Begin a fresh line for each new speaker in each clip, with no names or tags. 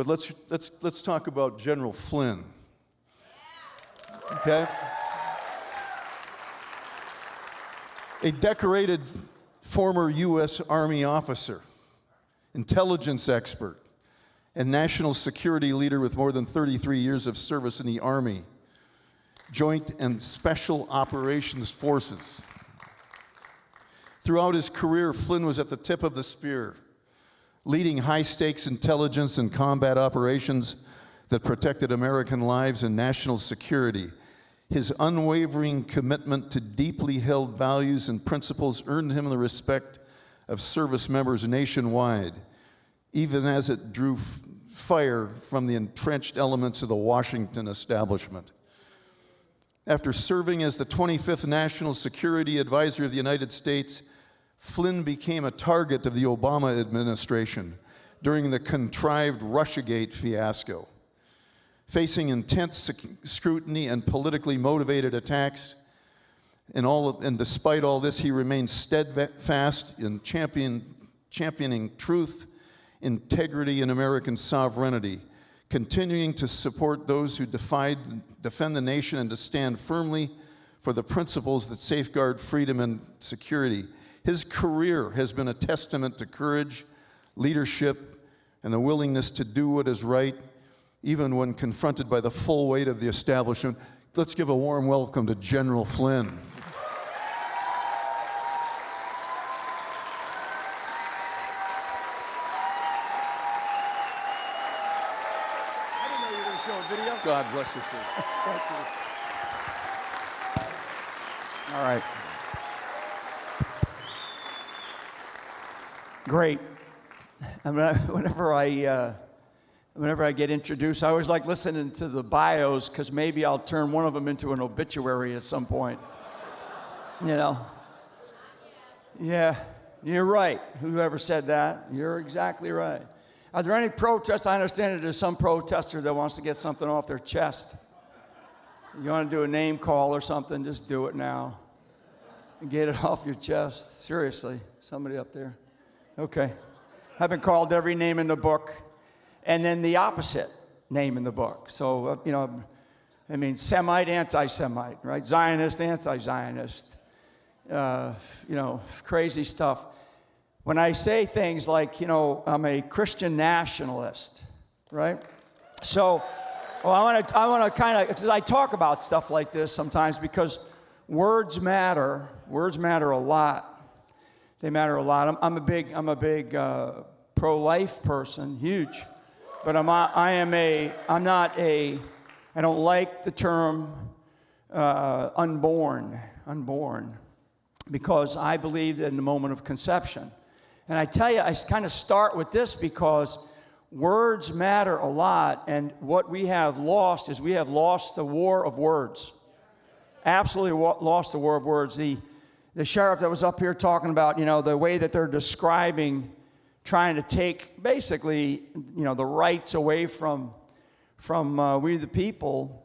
But let's talk about General Flynn. Okay? A decorated former U.S. Army officer, intelligence expert, and national security leader with more than 33 years of service in the Army, Joint and Special Operations Forces. Throughout his career, Flynn was at the tip of the spear, leading high-stakes intelligence and combat operations that protected American lives and national security. His unwavering commitment to deeply held values and principles earned him the respect of service members nationwide, even as it drew fire from the entrenched elements of the Washington establishment. After serving as the 25th National Security Advisor of the United States, Flynn became a target of the Obama administration during the contrived Russiagate fiasco. Facing intense scrutiny and politically motivated attacks, and despite all this, he remained steadfast in championing truth, integrity, and American sovereignty, continuing to support those who defend the nation and to stand firmly for the principles that safeguard freedom and security. His career has been a testament to courage, leadership, and the willingness to do what is right, even when confronted by the full weight of the establishment. Let's give a warm welcome to General Flynn.
Video.
God bless you, sir.
Thank you. All right. Great. Whenever I get introduced, I always like listening to the bios because maybe I'll turn one of them into an obituary at some point. You know? Yeah, you're right. Whoever said that, you're exactly right. Are there any protests? I understand that there's some protester that wants to get something off their chest. You want to do a name call or something, just do it now. And get it off your chest. Seriously, somebody up there. Okay. I've been called every name in the book, and then the opposite name in the book. So, Semite, anti-Semite, right? Zionist, anti-Zionist. Crazy stuff. When I say things like, I'm a Christian nationalist, right? So, I want to kind of, because I talk about stuff like this sometimes because words matter. Words matter a lot. They matter a lot. I'm a big pro-life person, huge. But I don't like the term unborn, because I believe in the moment of conception. And I tell you, I kind of start with this because words matter a lot, and what we have lost is we have lost the war of words. Absolutely lost the war of words. The sheriff that was up here talking about, the way that they're describing trying to take basically, the rights away from we the people,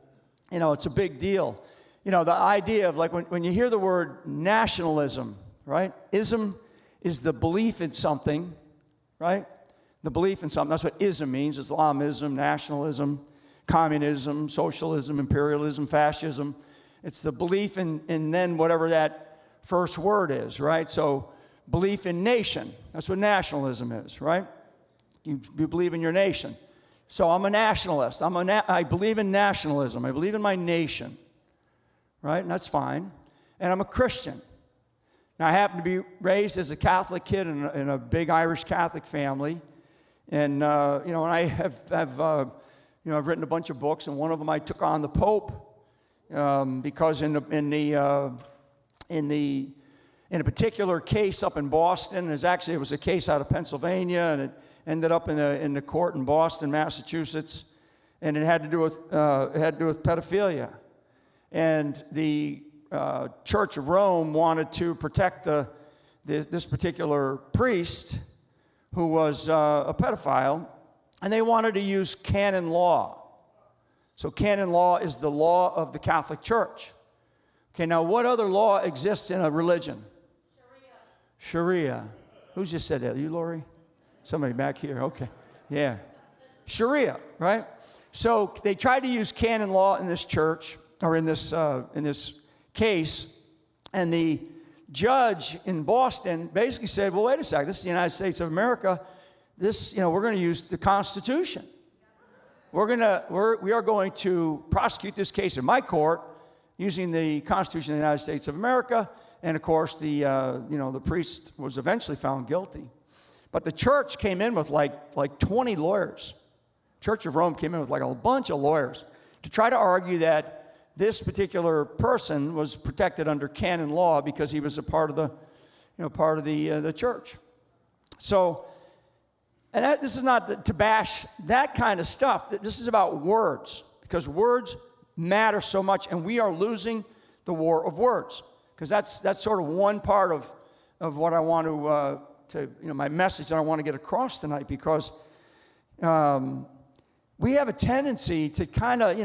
it's a big deal. The idea of like when you hear the word nationalism, right? Ism is the belief in something, right? The belief in something. That's what ism means. Islamism, nationalism, communism, socialism, imperialism, fascism. It's the belief in then whatever that first word is, right? So belief in nation. That's what nationalism is, right? You believe in your nation. So I'm a nationalist. I believe in nationalism. I believe in my nation, right? And that's fine. And I'm a Christian. Now, I happen to be raised as a Catholic kid in a big Irish Catholic family. And, and I have I've written a bunch of books, and one of them I took on the Pope because in a particular case up in Boston, it was a case out of Pennsylvania, and it ended up in the court in Boston, Massachusetts, and it had to do with pedophilia. And the Church of Rome wanted to protect this particular priest who was a pedophile, and they wanted to use canon law. So canon law is the law of the Catholic Church. Okay, now what other law exists in a religion? Sharia. Who just said that? You, Lori? Somebody back here. Okay. Yeah. Sharia, right? So they tried to use canon law in this church, or in this case, and the judge in Boston basically said, well, wait a second, this is the United States of America. We're going to use the Constitution. We are going to prosecute this case in my court using the Constitution of the United States of America. And of course, the priest was eventually found guilty. But the church came in with like 20 lawyers. Church of Rome came in with like a bunch of lawyers to try to argue that this particular person was protected under canon law because he was a part of the church. So, and this is not to bash that kind of stuff. This is about words, because words matter so much, and we are losing the war of words. Because that's sort of one part of what I want to my message that I want to get across tonight, because we have a tendency to kind of,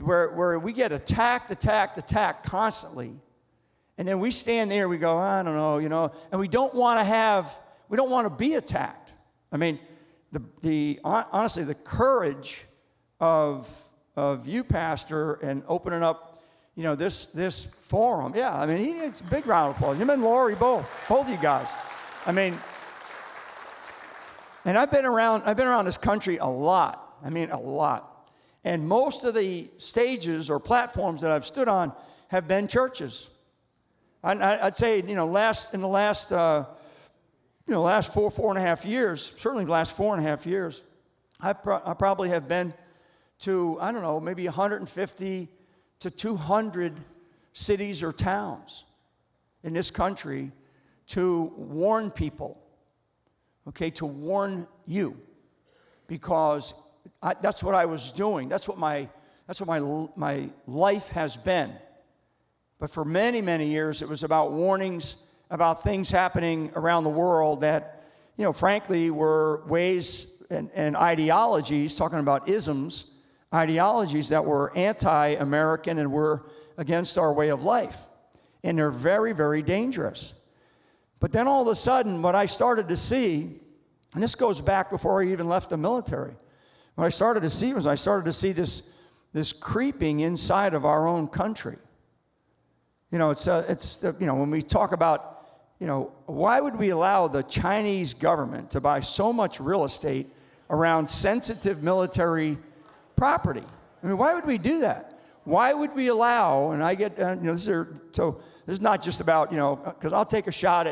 where we get attacked constantly. And then we stand there, we go, I don't know, and we don't want to be attacked. I mean, honestly, the courage of you, Pastor, and opening up, this forum. Yeah, I mean, it's a big round of applause. Him and Lori both of you guys. I mean, and I've been around this country a lot. I mean, a lot. And most of the stages or platforms that I've stood on have been churches. I'd say, in the last 4.5 years, certainly the last 4.5 years, I probably have been to, I don't know, maybe 150 to 200 cities or towns in this country to warn people, okay, to warn you, because that's what I was doing. That's what my life has been. But for many, many years, it was about warnings about things happening around the world that, frankly, were ways and ideologies, talking about isms, ideologies that were anti-American and were against our way of life. And they're very, very dangerous. But then all of a sudden, what I started to see, and this goes back before I even left the military, what I started to see was this creeping inside of our own country. When we talk about, why would we allow the Chinese government to buy so much real estate around sensitive military property? I mean, why would we do that? Why would we allow, and I get, this is not just about, because I'll take a shot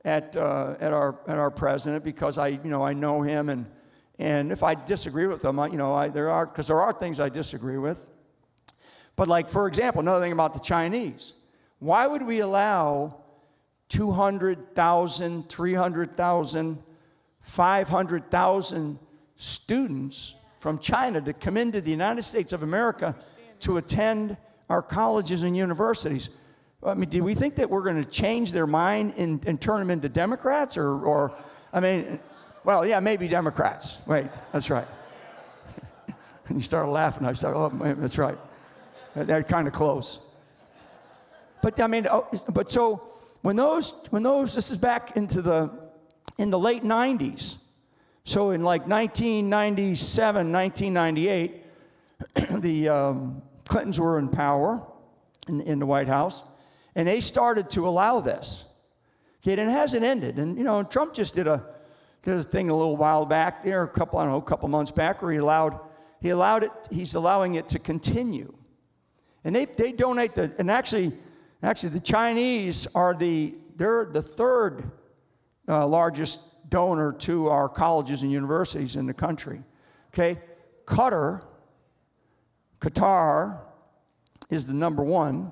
at our president because I know him, and if I disagree with him, there are things I disagree with. But like, for example, another thing about the Chinese, why would we allow 200,000, 300,000, 500,000 students from China to come into the United States of America to attend our colleges and universities? I mean, do we think that we're going to change their mind and turn them into Democrats? Well, yeah, maybe Democrats. Wait, that's right. And you started laughing. I started, oh, that's right. They're kind of close. But I mean, so when those, this is back in the late 90s. So in like 1997, 1998, the Clintons were in power in the White House, and they started to allow this. Okay, and it hasn't ended. And Trump just did a thing a little while back there, a couple months back, where he allowed it. He's allowing it to continue, and they donate Actually, the Chinese they're the third largest donor to our colleges and universities in the country. Okay, Qatar is the number one,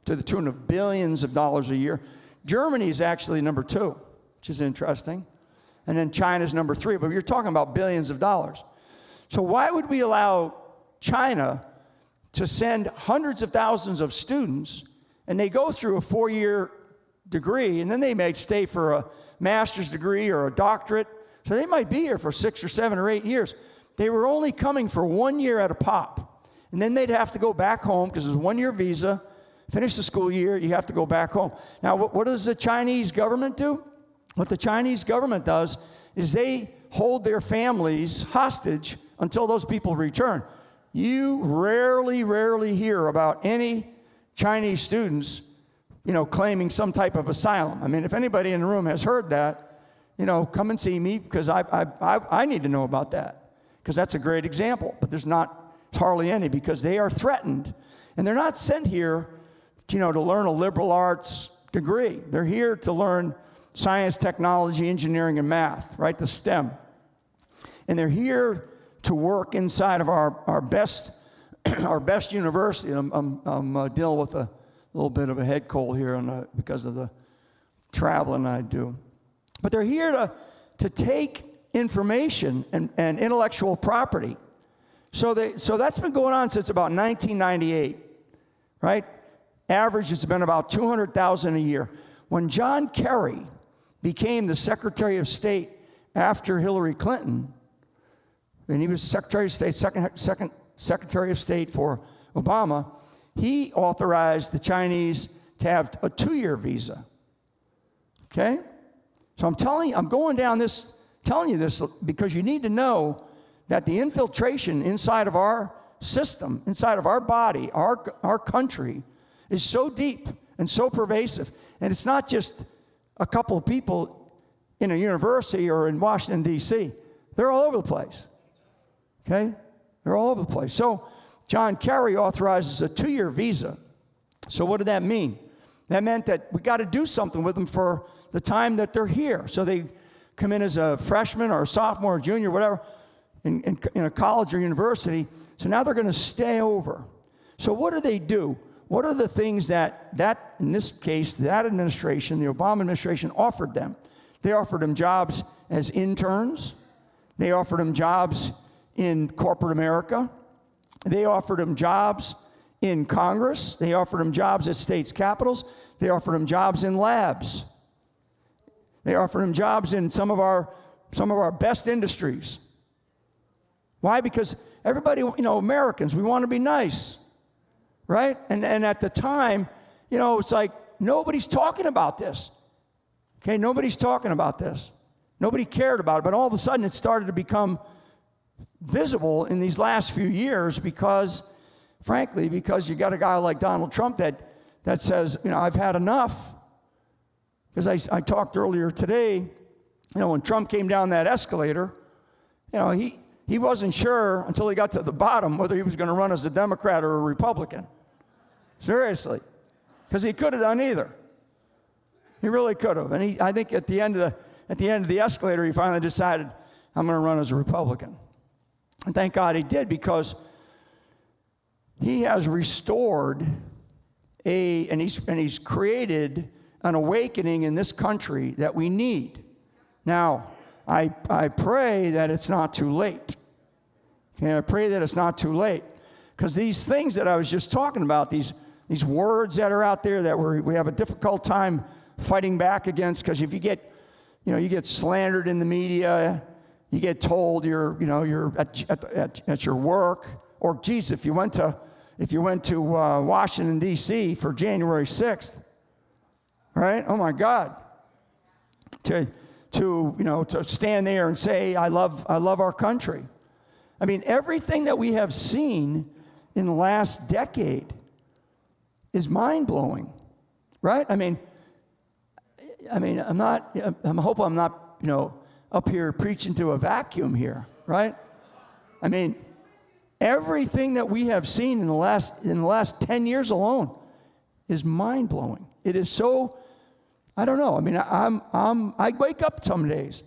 to the tune of billions of dollars a year. Germany is actually number two, which is interesting. And then China's number three, but you're talking about billions of dollars. So why would we allow China to send hundreds of thousands of students, and they go through a 4-year degree, and then they may stay for a master's degree or a doctorate, so they might be here for 6 or 7 or 8 years. They were only coming for 1 year at a pop, and then they'd have to go back home because it's a 1-year visa, finish the school year, you have to go back home. Now, what does the Chinese government do? What the Chinese government does is they hold their families hostage until those people return. You rarely hear about any Chinese students, claiming some type of asylum. I mean, if anybody in the room has heard that, come and see me, because I need to know about that, because that's a great example. But there's hardly any, because they are threatened. And they're not sent here, to learn a liberal arts degree. They're here to learn science, technology, engineering, and math, right? The STEM. And they're here to work inside of our best university. I'm dealing with a little bit of a head cold here because of the traveling I do. But they're here to take information and intellectual property. So that's been going on since about 1998, right? Average, it's been about 200,000 a year. When John Kerry became the Secretary of State after Hillary Clinton, and he was Secretary of State, second Secretary of State for Obama, he authorized the Chinese to have a 2-year visa. Okay? So I'm going down this, telling you this because you need to know that the infiltration inside of our system, inside of our body, our country, is so deep and so pervasive. And it's not just a couple of people in a university or in Washington, D.C. They're all over the place. Okay? They're all over the place. So John Kerry authorizes a 2-year visa. So what did that mean? That meant that we got to do something with them for the time that they're here. So they come in as a freshman or a sophomore or junior, whatever, in a college or university. So now they're going to stay over. So what do? What are the things that in this case, that administration, the Obama administration, offered them? They offered them jobs as interns. They offered them jobs in corporate America. They offered them jobs in Congress. They offered them jobs at states' capitals. They offered them jobs in labs. They offered them jobs in some of our best industries. Why? Because everybody, Americans, we want to be nice, right? And at the time, it's like nobody's talking about this. Okay, nobody's talking about this. Nobody cared about it, but all of a sudden it started to become visible in these last few years because you got a guy like Donald Trump that says, I've had enough. Because I talked earlier today, when Trump came down that escalator, he wasn't sure until he got to the bottom whether he was going to run as a Democrat or a Republican. Seriously. Because he could have done either. He really could have. And I think at the end of the escalator, he finally decided, I'm going to run as a Republican. And thank God he did, because he has restored and he's created an awakening in this country that we need. Now, I pray that it's not too late. Okay, I pray that it's not too late. Because these things that I was just talking about, these words that are out there that we have a difficult time fighting back against, because if you get slandered in the media, you get told you're at your work, or geez, if you went to Washington D.C. for January 6th, right? Oh my God, to stand there and say I love our country. I mean, everything that we have seen in the last decade is mind-blowing, right? I hope I'm not, up here preaching to a vacuum here, right? I mean, everything that we have seen in the last 10 years alone is mind-blowing. It is so, I don't know. I mean, I wake up some days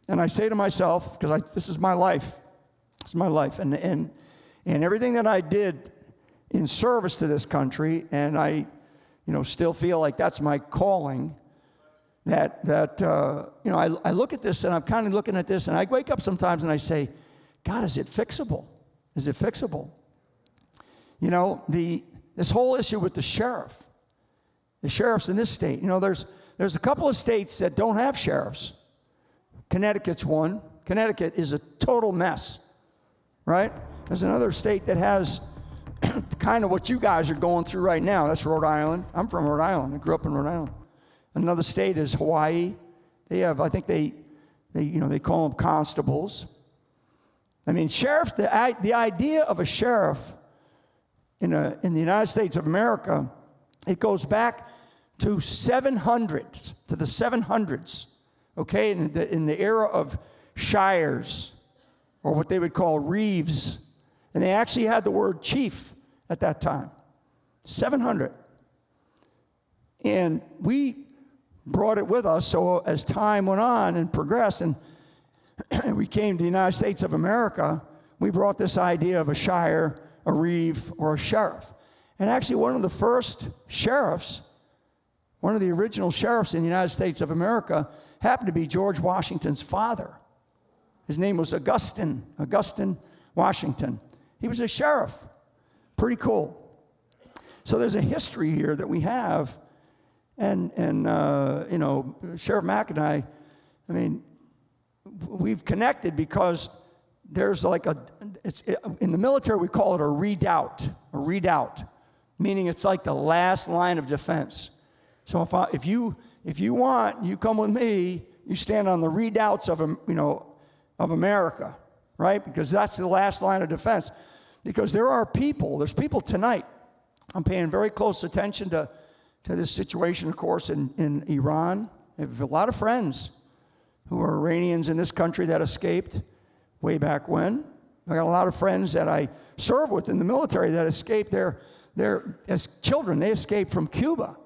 and I say to myself, because this is my life. It's my life. And everything that I did in service to this country, and I, still feel like that's my calling, I look at this and I'm kind of looking at this and I wake up sometimes and I say, God, is it fixable? Is it fixable? This whole issue with the sheriffs in this state, there's a couple of states that don't have sheriffs. Connecticut's one. Connecticut is a total mess, right? There's another state that has kind of what you guys are going through right now. That's Rhode Island. I'm from Rhode Island. I grew up in Rhode Island. Another state is Hawaii. They have, I think they They call them constables. I mean, sheriff. The idea of a sheriff in the United States of America, it goes back to 700s, to the 700s. Okay, in the era of shires, or what they would call reeves, and they actually had the word chief at that time. 700. And we brought it with us, so as time went on and progressed, and we came to the United States of America, we brought this idea of a shire, a reeve, or a sheriff. And actually one of the first sheriffs, one of the original sheriffs in the United States of America, happened to be George Washington's father. His name was Augustine Washington. He was a sheriff. Pretty cool. So there's a history here that we have, and Sheriff Mack and I mean, we've connected because there's like in the military we call it a redoubt, meaning it's like the last line of defense. So if you want, you come with me, you stand on the redoubts of America, right? Because that's the last line of defense. Because there's people tonight. I'm paying very close attention to this situation, of course, in Iran. I have a lot of friends who are Iranians in this country that escaped way back when. I got a lot of friends that I served with in the military that escaped as children. They escaped from Cuba.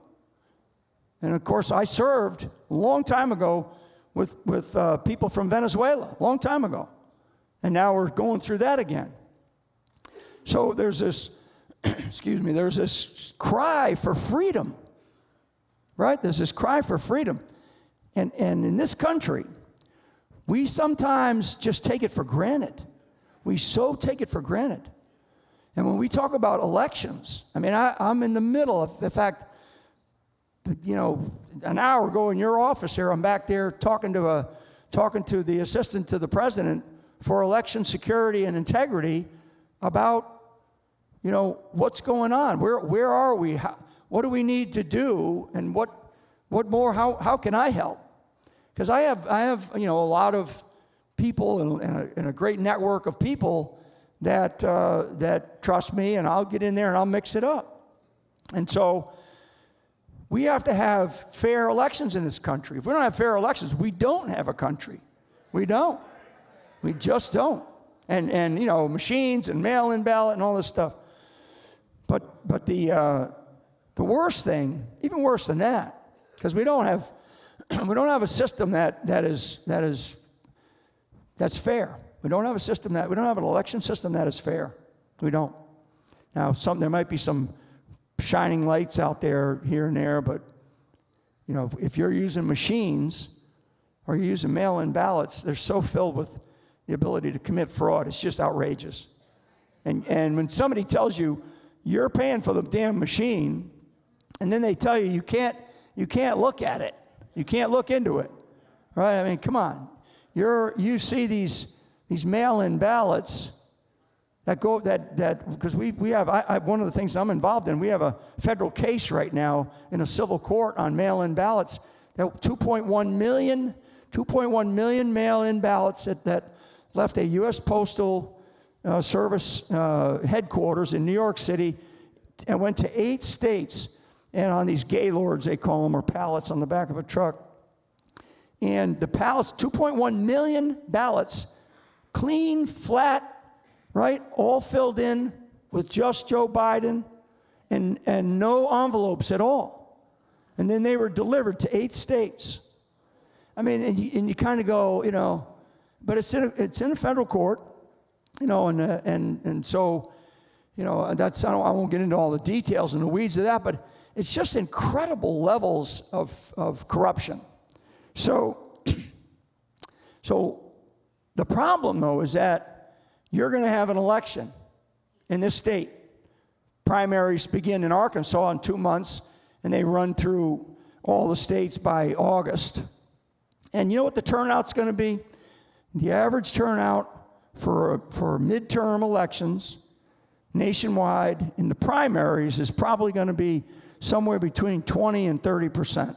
And of course, I served a long time ago with people from Venezuela, a long time ago. And now we're going through that again. So there's this, there's this cry for freedom, right? There's this cry for freedom. And in this country, we sometimes just take it for granted. We so take it for granted. And when we talk about elections, I mean, I'm in the middle of, in fact, an hour ago in your office here, I'm back there talking to the assistant to the president for election security and integrity about, what's going on. Where are we? What do we need to do? And what more? How can I help? Because I have a lot of people and a great network of people that trust me, and I'll get in there and I'll mix it up. And so we have to have fair elections in this country. If we don't have fair elections, we don't have a country. We don't. We just don't. And machines and mail-in ballot and all this stuff. But the worst thing, even worse than that, because we don't have a system that's fair. We don't have an election system that is fair. We don't. Now there might be some shining lights out there here and there, but if you're using machines or you're using mail-in ballots, they're so filled with the ability to commit fraud. It's just outrageous. And when somebody tells you you're paying for the damn machine, and then they tell you you can't look at it, you can't look into it, right? I mean, come on. You see these mail-in ballots because we have one of the things I'm involved in, we have a federal case right now in a civil court on mail-in ballots. That 2.1 million mail-in ballots that left a U.S. Postal Service headquarters in New York City and went to 8 states, and on these gaylords, they call them, or pallets on the back of a truck. And the pallets, 2.1 million ballots, clean, flat, right, all filled in with just Joe Biden and no envelopes at all. And then they were delivered to 8 states. I mean, and you kind of go, but it's in a federal court, and so, that's, I won't get into all the details and the weeds of that, but it's just incredible levels of corruption. So the problem, though, is that you're going to have an election in this state. Primaries begin in Arkansas in 2 months, and they run through all the states by August. And you know what the turnout's going to be? The average turnout for midterm elections nationwide in the primaries is probably going to be somewhere between 20 and 30%.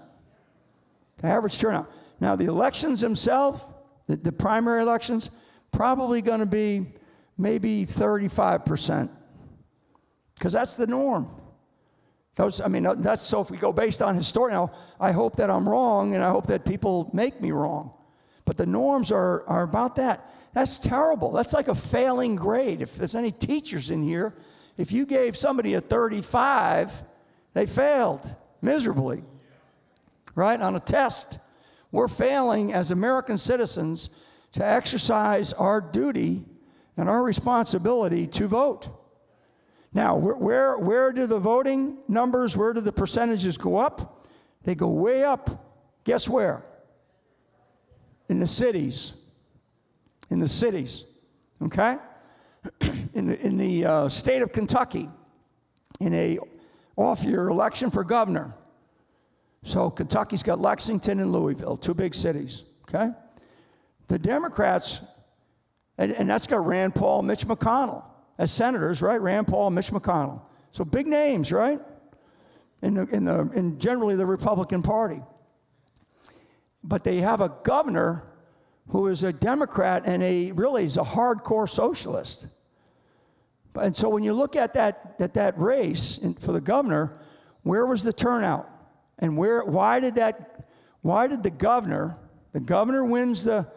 The average turnout. Now, the elections themselves, The primary elections, probably going to be maybe 35%, because that's the norm. That's so if we go based on history. Now, I hope that I'm wrong, and I hope that people make me wrong. But the norms are about that. That's terrible. That's like a failing grade. If there's any teachers in here, if you gave somebody a 35, they failed miserably, right, on a test. We're failing as American citizens to exercise our duty and our responsibility to vote. Now, where do the voting numbers, where do the percentages go up? They go way up. Guess where? In the cities. In the cities, okay? In the state of Kentucky, off your election for governor. So Kentucky's got Lexington and Louisville, two big cities, okay? The Democrats, and that's got Rand Paul, Mitch McConnell as senators, right? Rand Paul, Mitch McConnell. So big names, right? In generally the Republican Party. But they have a governor who is a Democrat and really is a hardcore socialist. And so when you look at that race for the governor, where was the turnout? And why did the governor wins the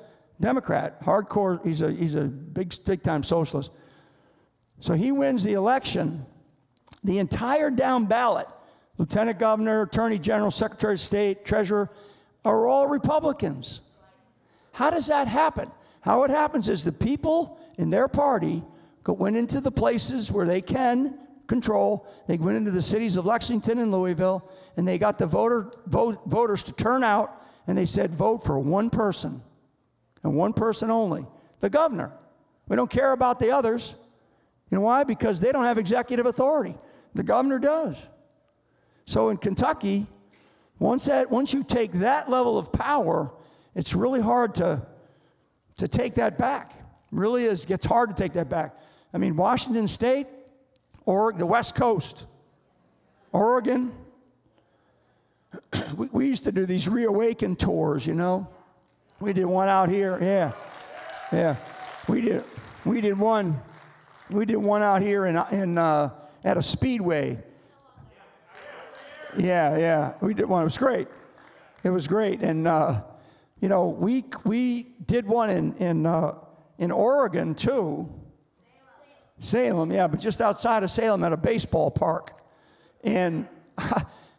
Democrat, hardcore, he's a big time socialist. So he wins the election. The entire down ballot, lieutenant governor, attorney general, secretary of state, treasurer, are all Republicans. How does that happen? How it happens is the people in their party went into the places where they can control. They went into the cities of Lexington and Louisville, and they got the voters to turn out, and they said, vote for one person, and one person only, the governor. We don't care about the others. You know why? Because they don't have executive authority. The governor does. So in Kentucky, once you take that level of power, it's really hard to take that back. It really gets hard to take that back. I mean, Washington State, the West Coast, Oregon. We used to do these reawaken tours, you know. We did one out here, yeah. We did one out here at a speedway. Yeah. We did one. It was great. And we did one in Oregon too. Salem, yeah, but just outside of Salem at a baseball park. And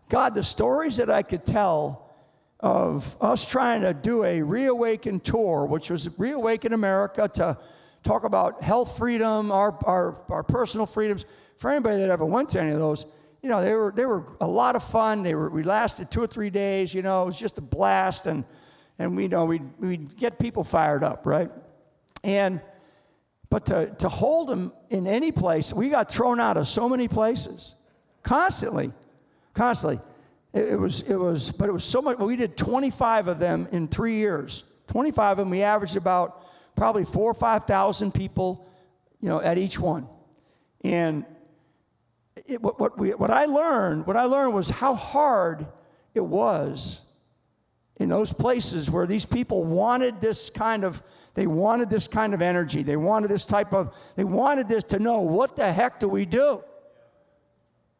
God, the stories that I could tell of us trying to do a Reawaken tour, which was Reawaken America, to talk about health freedom, our personal freedoms. For anybody that ever went to any of those, you know, they were a lot of fun. We lasted 2 or 3 days. You know, it was just a blast, and we'd get people fired up, right? But to hold them in any place, we got thrown out of so many places, constantly. It was so much. We did 25 of them in 3 years. 25 of them. We averaged about probably 4,000 or 5,000 people, you know, at each one. And what I learned was how hard it was in those places where these people wanted this kind of energy. They wanted this to know, what the heck do we do?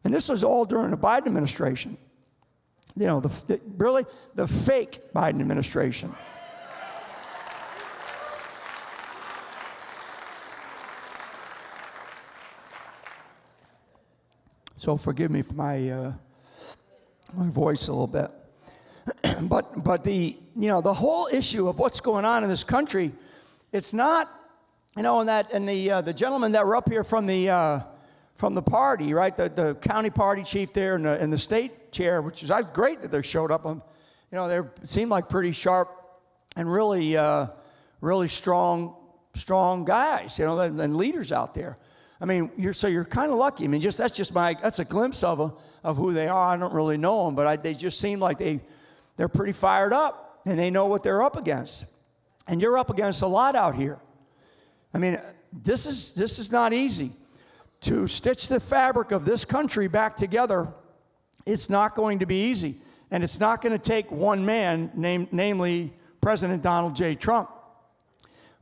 And this was all during the Biden administration. You know, the fake Biden administration. So forgive me for my voice a little bit. But the whole issue of what's going on in this country, it's not, you know, and the gentlemen that were up here from the party, right, the county party chief there and the state chair, which is great that they showed up. You know, they seemed like pretty sharp and really strong guys, you know, and leaders out there. I mean, you're kind of lucky. I mean, that's a glimpse of who they are. I don't really know them, but they just seem like they're pretty fired up, and they know what they're up against. And you're up against a lot out here. I mean, this is not easy. To stitch the fabric of this country back together, it's not going to be easy. And it's not going to take one man, namely President Donald J. Trump.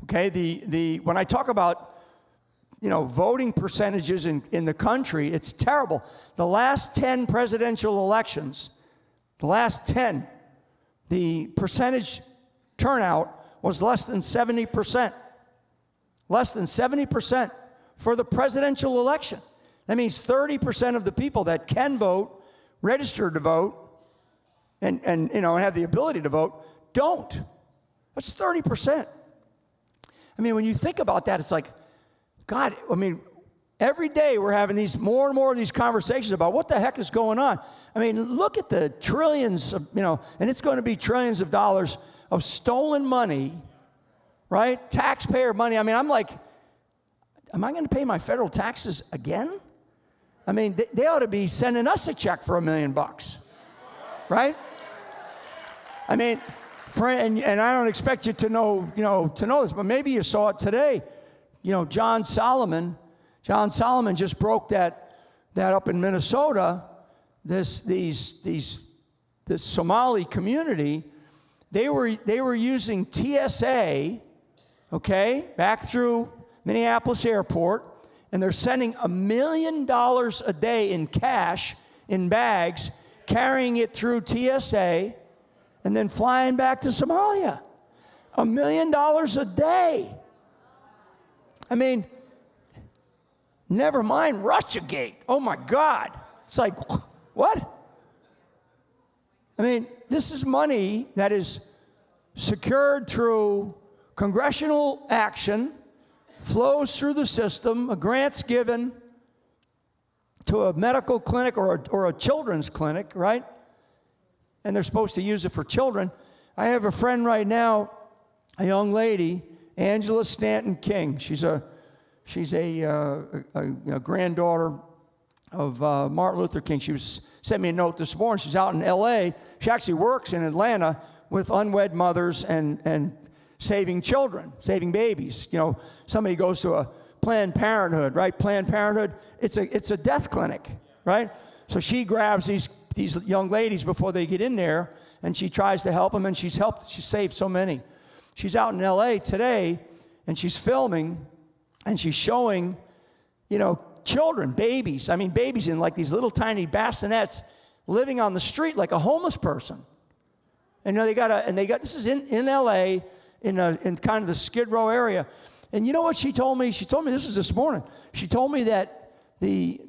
Okay, when I talk about voting percentages in the country, it's terrible. The last 10 presidential elections, the percentage turnout was less than 70%. Less than 70% for the presidential election. That means 30% of the people that can vote, register to vote, and have the ability to vote, don't. That's 30%. I mean, when you think about that, it's like, God, I mean, every day we're having more and more of these conversations about what the heck is going on. I mean, look at the trillions of, and it's going to be trillions of dollars of stolen money, right? Taxpayer money. I mean, I'm like, am I going to pay my federal taxes again? I mean, they ought to be sending us a check for $1 million, right? I mean, and I don't expect you to know this, but maybe you saw it today. John Solomon just broke that up in Minnesota. This Somali community, they were using TSA, okay, back through Minneapolis Airport, and they're sending $1 million a day in cash in bags, carrying it through TSA, and then flying back to Somalia. $1 million a day. I mean, never mind Russiagate. Oh my God. It's like, what? I mean, this is money that is secured through congressional action, flows through the system, a grant's given to a medical clinic or a children's clinic, right? And they're supposed to use it for children. I have a friend right now, a young lady, Angela Stanton King. She's a granddaughter of Martin Luther King. She sent me a note this morning. She's out in L.A. She actually works in Atlanta with unwed mothers and saving children, saving babies. Somebody goes to a Planned Parenthood, right? Planned Parenthood, it's a death clinic, right? So she grabs these young ladies before they get in there, and she tries to help them, and she's saved so many. She's out in L.A. today, and she's filming, and she's showing, children, babies. I mean, babies in like these little tiny bassinets living on the street like a homeless person. And they got this is in L.A. in kind of the Skid Row area. And you know what she told me? She told me this morning. She told me that the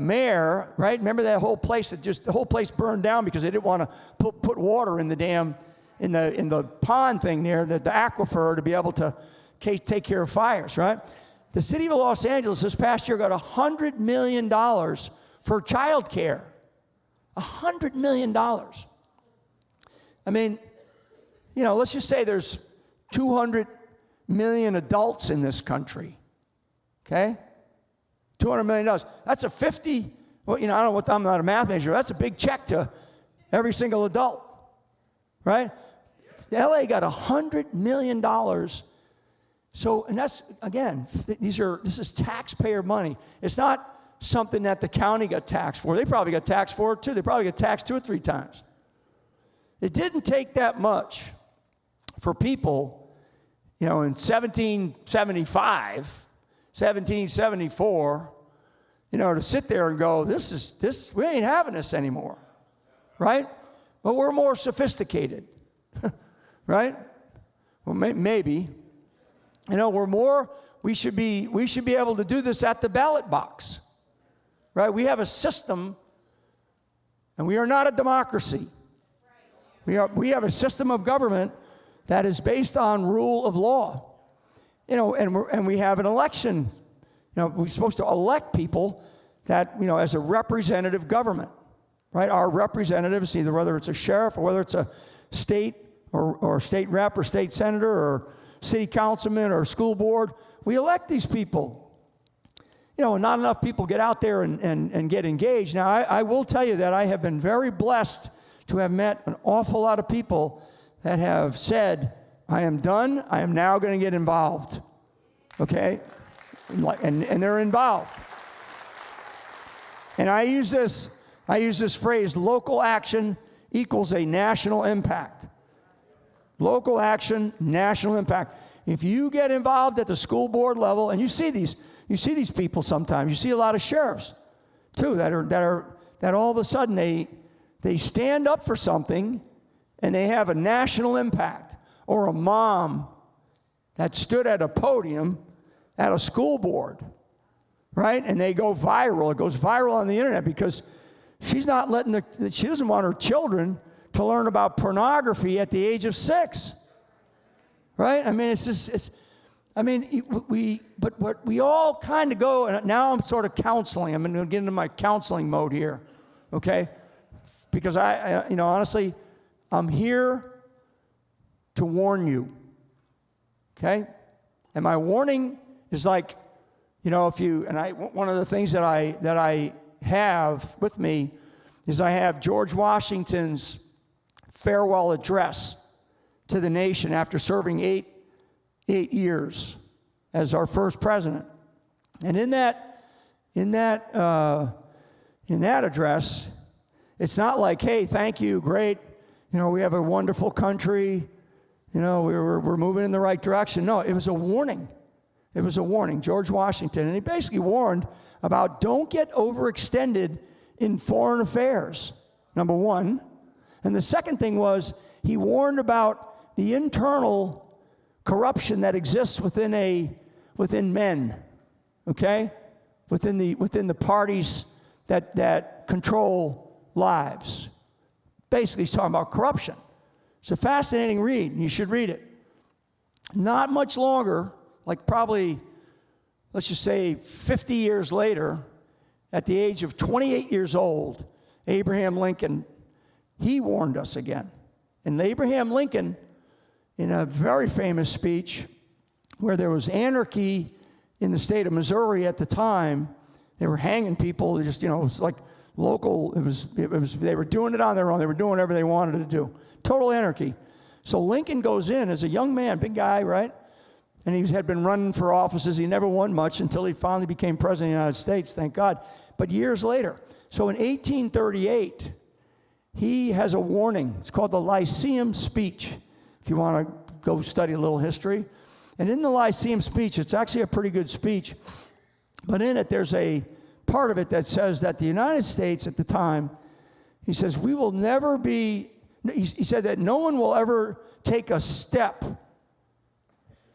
mayor, right? Remember that whole place the whole place burned down because they didn't want to put water in the dam, in the pond thing there, the aquifer, to be able to take care of fires, right? The city of Los Angeles this past year got $100 million for child care. $100 million. I mean, let's just say there's 200 million adults in this country, okay? $200 million. That's a 50, well, I don't know what, I'm not a math major. That's a big check to every single adult, right? LA got $100 million. So, and that's, again, this is taxpayer money. It's not something that the county got taxed for. They probably got taxed for it too. They probably got taxed 2 or 3 times. It didn't take that much for people, in 1775, 1774, to sit there and go, we ain't having this anymore, right? But we're more sophisticated, right? Well, maybe. We should be able to do this at the ballot box, right? We have a system, and we are not a democracy. We have a system of government that is based on rule of law, and we have an election. We're supposed to elect people that, as a representative government, right? Our representatives, either whether it's a sheriff or whether it's a state or state rep or state senator or city councilman or school board, we elect these people. Not enough people get out there and get engaged. Now, I will tell you that I have been very blessed to have met an awful lot of people that have said, I am done, I am now going to get involved, okay? And they're involved. And I use this phrase, local action equals a national impact. Local action, national impact. If you get involved at the school board level, and you see these people sometimes. You see a lot of sheriffs, too, that all of a sudden they stand up for something, and they have a national impact. Or a mom that stood at a podium at a school board, right? And they go viral. It goes viral on the internet because she's not she doesn't want her children to learn about pornography at the age of 6, right? I mean, we all kind of go, and now I'm sort of counseling. I'm going to get into my counseling mode here, okay? Because honestly, I'm here to warn you, okay? And my warning is like, one of the things that I have with me is I have George Washington's farewell address to the nation after serving eight years as our first president. And in that address, it's not like, hey, thank you, great, we have a wonderful country, we're moving in the right direction. No, it was a warning. It was a warning, George Washington. And he basically warned about don't get overextended in foreign affairs, number one. And the second thing was he warned about the internal corruption that exists within men, okay? Within the parties that control lives. Basically, he's talking about corruption. It's a fascinating read, and you should read it. Not much longer, like probably, let's just say 50 years later, at the age of 28 years old, Abraham Lincoln, he warned us again. And Abraham Lincoln, in a very famous speech, where there was anarchy in the state of Missouri at the time, they were hanging people, it was like local, they were doing it on their own, they were doing whatever they wanted to do. Total anarchy. So Lincoln goes in as a young man, big guy, right? And he had been running for offices. He never won much until he finally became president of the United States, thank God. But years later, so in 1838, he has a warning. It's called the Lyceum Speech, if you want to go study a little history. And in the Lyceum Speech, it's actually a pretty good speech, but in it there's a part of it that says that the United States at the time, he says, we will never be, he said that no one will ever take a step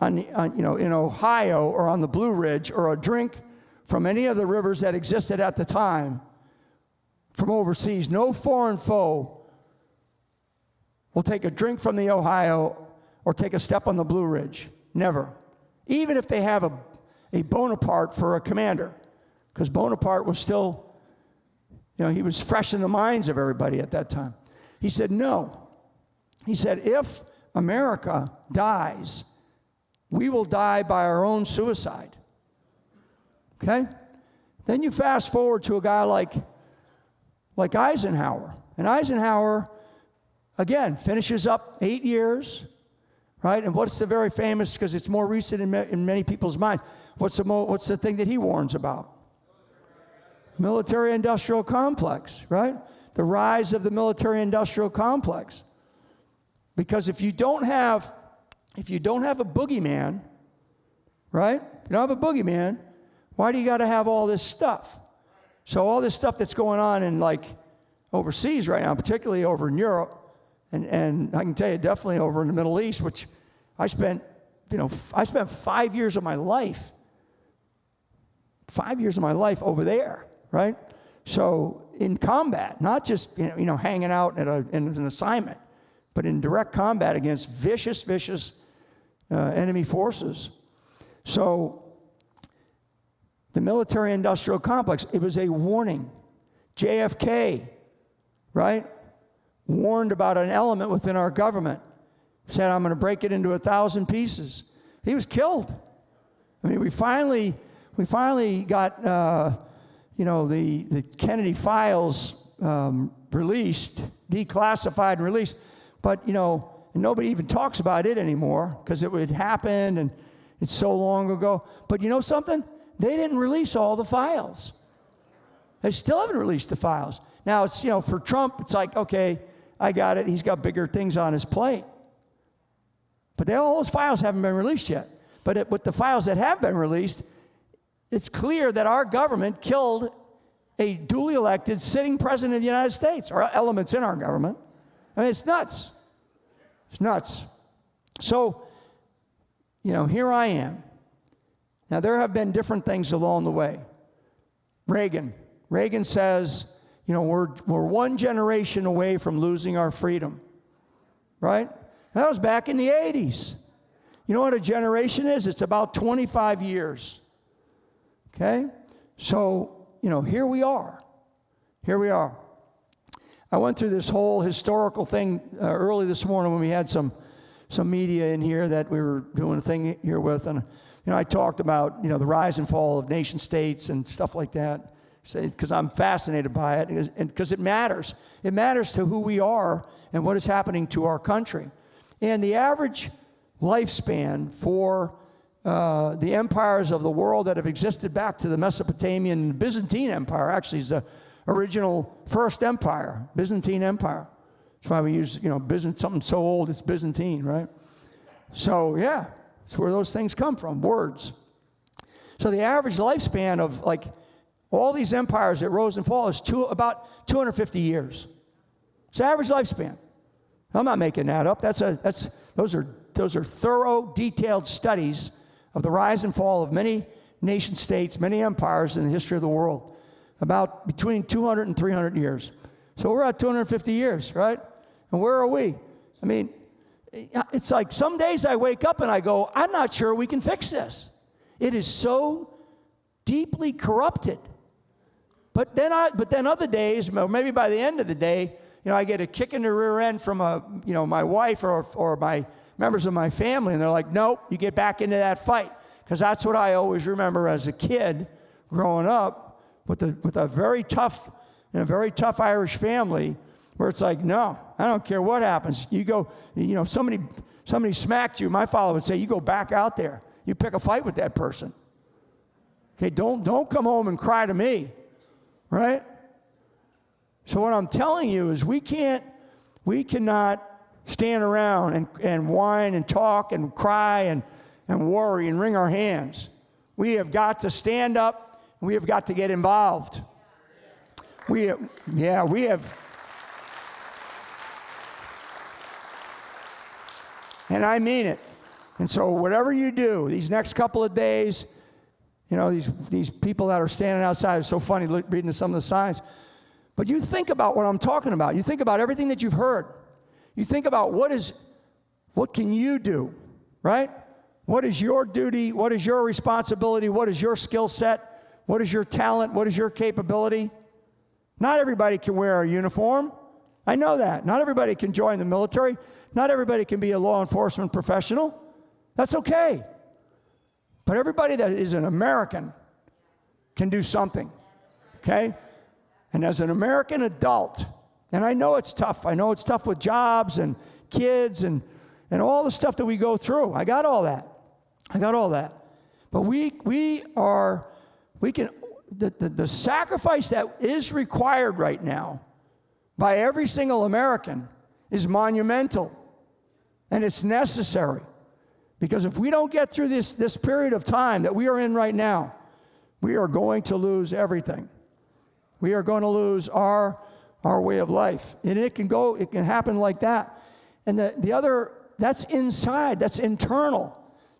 in Ohio or on the Blue Ridge or a drink from any of the rivers that existed at the time from overseas. No foreign foe will take a drink from the Ohio or take a step on the Blue Ridge. Never. Even if they have a Bonaparte for a commander, because Bonaparte was still, he was fresh in the minds of everybody at that time. He said, no. He said, if America dies, we will die by our own suicide. Okay? Then you fast forward to a guy like Eisenhower. And Eisenhower, again, finishes up 8 years, right? And what's the very famous, because it's more recent in many people's minds, what's the thing that he warns about? Military-industrial complex, right? The rise of the military-industrial complex. Because if you don't have a boogeyman, right? If you don't have a boogeyman, why do you got to have all this stuff? So all this stuff that's going on in overseas right now, particularly over in Europe, and I can tell you definitely over in the Middle East, which I spent 5 years of my life, 5 years of my life over there, right? So in combat, not just hanging out in an assignment, but in direct combat against vicious enemy forces. So the military-industrial complex, it was a warning. JFK, right, warned about an element within our government. Said, I'm going to break it into 1,000 pieces. He was killed. I mean, we finally got, the Kennedy files released, declassified and released. But, and nobody even talks about it anymore because it would happen and it's so long ago. But you know something? They didn't release all the files. They still haven't released the files. Now, it's, for Trump, it's like, okay, I got it. He's got bigger things on his plate. But all those files haven't been released yet. But with the files that have been released, it's clear that our government killed a duly elected sitting president of the United States, or elements in our government. I mean, it's nuts. It's nuts. So, here I am. Now, there have been different things along the way. Reagan says, we're one generation away from losing our freedom, right? That was back in the 80s. You know what a generation is? It's about 25 years, okay? So, here we are. Here we are. I went through this whole historical thing early this morning when we had some media in here that we were doing a thing here with, and I talked about the rise and fall of nation states and stuff like that, because I'm fascinated by it, and because it matters. It matters to who we are and what is happening to our country. And the average lifespan for the empires of the world that have existed back to the Mesopotamian Byzantine Empire, actually is the original first empire, Byzantine Empire. That's why we use, something so old it's Byzantine, right? So, yeah, that's where those things come from, words. So the average lifespan of, all these empires that rose and fall is about 250 years. It's the average lifespan. I'm not making that up. Those are thorough, detailed studies of the rise and fall of many nation states, many empires in the history of the world, about between 200 and 300 years. So we're at 250 years, right? And where are we? I mean, it's like some days I wake up and I go, I'm not sure we can fix this. It is so deeply corrupted. But then other days, maybe by the end of the day, I get a kick in the rear end from my wife or my members of my family, and they're like, nope, you get back into that fight. Because that's what I always remember as a kid growing up with a very tough Irish family, where it's like, no, I don't care what happens. You go, somebody smacked you. My father would say, you go back out there. You pick a fight with that person. Okay, don't come home and cry to me, right? So what I'm telling you is we cannot stand around and whine and talk and cry and worry and wring our hands. We have got to stand up, and we have got to get involved. We have. And I mean it. And so whatever you do, these next couple of days, these people that are standing outside, it's so funny reading some of the signs. But you think about what I'm talking about. You think about everything that you've heard. You think about what can you do, right? What is your duty? What is your responsibility? What is your skill set? What is your talent? What is your capability? Not everybody can wear a uniform. I know that. Not everybody can join the military. Not everybody can be a law enforcement professional. That's okay. But everybody that is an American can do something, okay? And as an American adult, and I know it's tough. I know it's tough with jobs and kids and all the stuff that we go through. I got all that. But the sacrifice that is required right now by every single American is monumental, and it's necessary. Because if we don't get through this period of time that we are in right now, we are going to lose everything. We are going to lose our way of life. And it can happen like that. And the other, that's inside, that's internal.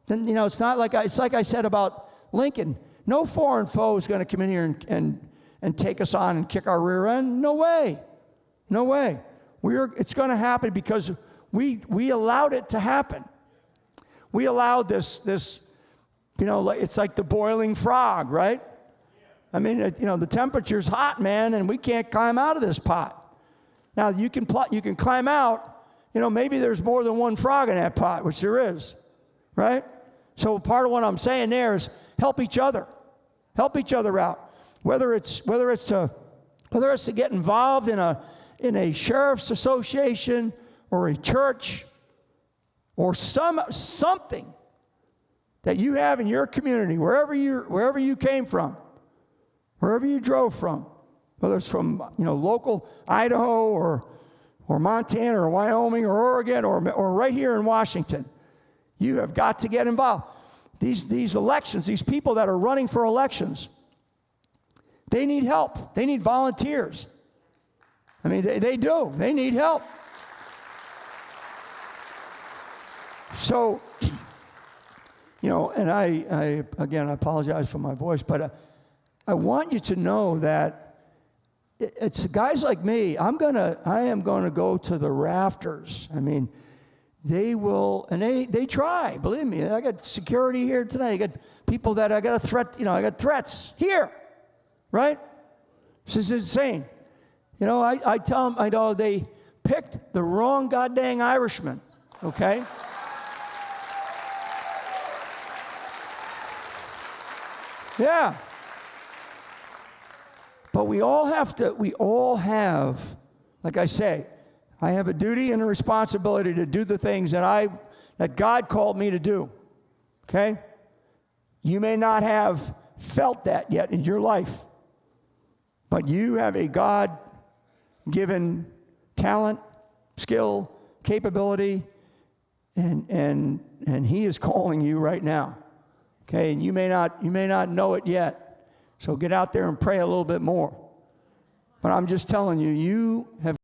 Then, it's not like it's like I said about Lincoln. No foreign foe is going to come in here and take us on and kick our rear end. No way. No way. It's going to happen because we allowed it to happen. We allowed this, it's like the boiling frog, right? I mean, the temperature's hot, man, and we can't climb out of this pot. Now, you can climb out, maybe there's more than one frog in that pot, which there is, right? So part of what I'm saying there is help each other. Help each other out. Whether it's to get involved in a sheriff's association or a church or something that you have in your community, wherever you came from, wherever you drove from, whether it's from local Idaho or Montana or Wyoming or Oregon or right here in Washington, You have got to get involved. These elections, these people that are running for elections, they need help. They need volunteers. I mean, they do. They need help. So, and I again, I apologize for my voice, but I want you to know that it's guys like me. I am gonna go to the rafters. I mean, they will, and they try. Believe me, I got security here today. I got people that I got a threat. I got threats here, right? This is insane. I tell them, I know they picked the wrong goddamn Irishman. Okay. Yeah. But we all have, like I say, I have a duty and a responsibility to do the things that God called me to do. Okay? You may not have felt that yet in your life, but you have a God-given talent, skill, capability, and He is calling you right now. Okay, and you may not know it yet. So get out there and pray a little bit more. But I'm just telling you, you have